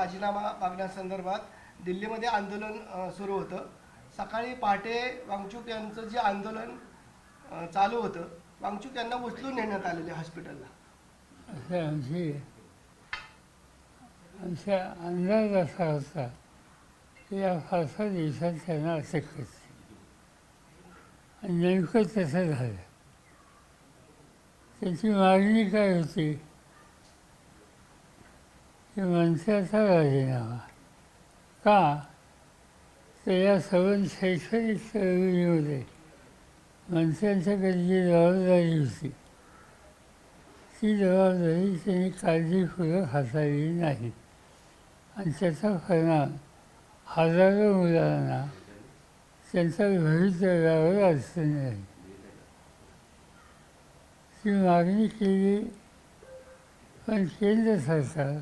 राजीनामा मागण्यासंदर्भात दिल्लीमध्ये आंदोलन सुरू होतं. सकाळी पहाटे वांगचूक यांचं जे आंदोलन चालू होतं, वांगचूक यांना उचलून नेण्यात आलेले हॉस्पिटलला. असं आमचा अंदाज असा होता की या फारसा दिवसात त्यांना अटक करते आणि नेमकं तसं झालं. त्याची मागणी काय होती की मनसेचा राजीनामा. का तर या सर्व शैक्षणिक चळवळीमध्ये मनसेच्याकडे जी जबाबदारी होती ती जबाबदारी त्यांनी काळजीपूर्वक हाताळली नाही आणि त्याचा परिणाम हजारो मुलांना त्यांच्या भवितव्यावर अडचणी आली. ती मागणी केली, पण केंद्र सरकार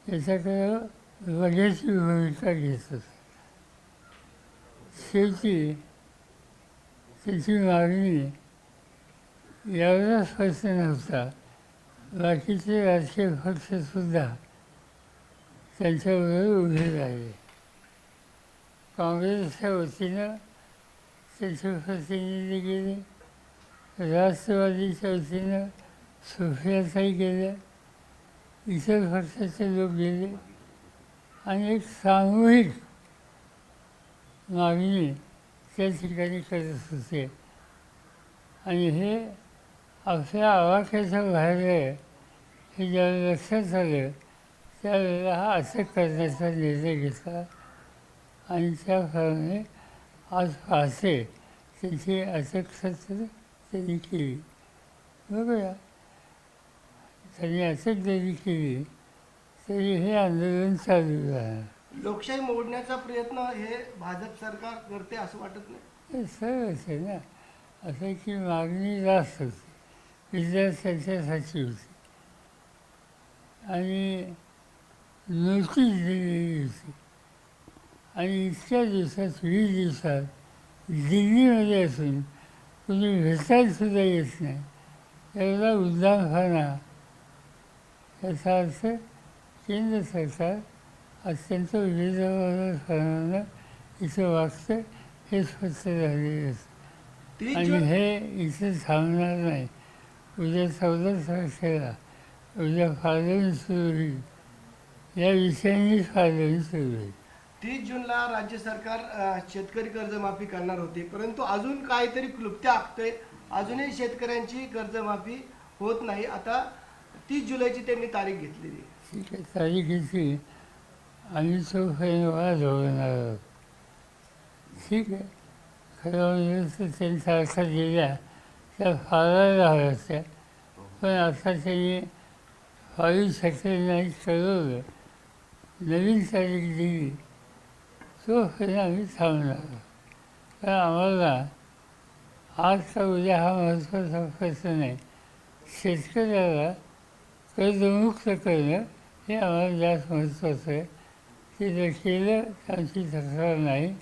याच्याकडे लगेचची भूमिका घेत होतं. शेवटी त्याची मागणी एवढा स्पष्ट नव्हता, बाकीचे राजकीय पक्षसुद्धा त्यांच्याबरोबर उभे राहिले. काँग्रेसच्या वतीनं त्याचे प्रतिनिधी गेले, राष्ट्रवादीच्या वतीनं सुप्रियाताई गेल्या, इतर पक्षाचे लोक गेले आणि एक सामूहिक मागणी त्या ठिकाणी करत होते. आणि हे आपल्या आवाक्याच्या बाहेर आहे हे ज्यावेळेला लक्षात आलं त्यावेळेला हा अटक करण्याचा निर्णय घेतला आणि त्याप्रमाणे आज पहाटे त्यांची अटक त्यांनी केली. बघूया, त्यांनी अटक जरी केली तरी हे आंदोलन चालू राहणार. लोकशाही मोडण्याचा प्रयत्न हे भाजप सरकार करते असं वाटत नाही? हे सरळच आहे ना. असं की मागणी जास्त होती, विद्यार्थ्यांच्यासाठी होती आणि नोटीस दिलेली होती आणि इतक्या दिवसात 20 दिवसात दिल्लीमध्ये असून कुणी भेटायलासुद्धा येत नाही. एवढा उद्दामपणा, याचा अर्थ केंद्र सरकार अत्यंत बेजबाबदारपणानं इथं वागतं हे स्पष्ट झालेलं असतं. आणि हे इथे थांबणार नाही. उद्या 14 तारखेला उद्या फाळवणी सुरू होईल, या विषयाने फाळवणी सुरू होईल. 30 जूनला राज्य सरकार शेतकरी कर्जमाफी करणार होते, परंतु अजून काहीतरी क्लुप्त्या आखतोय. अजूनही शेतकऱ्यांची कर्जमाफी होत नाही. आता 30 जुलैची त्यांनी तारीख घेतलेली. ठीक आहे, तारीखीची आम्ही तोपर्यंत वाद होणार आहोत. ठीक आहे, खरं म्हणजे त्यांच्या अर्थात गेल्या त्या फाळायला हव्या होत्या, पण आता त्यांनी 22 नाही कळवलं, नवीन तारीख दिली, तोपर्यंत आम्ही थांबणार आहोत. कारण आम्हाला आज का उद्या हा महत्त्वाचा प्रश्न नाही. शेतकऱ्याला कर्जमुक्त करणं हे आम्हाला जास्त महत्त्वाचं आहे. ते जर केलं तर आमची तक्रार नाही.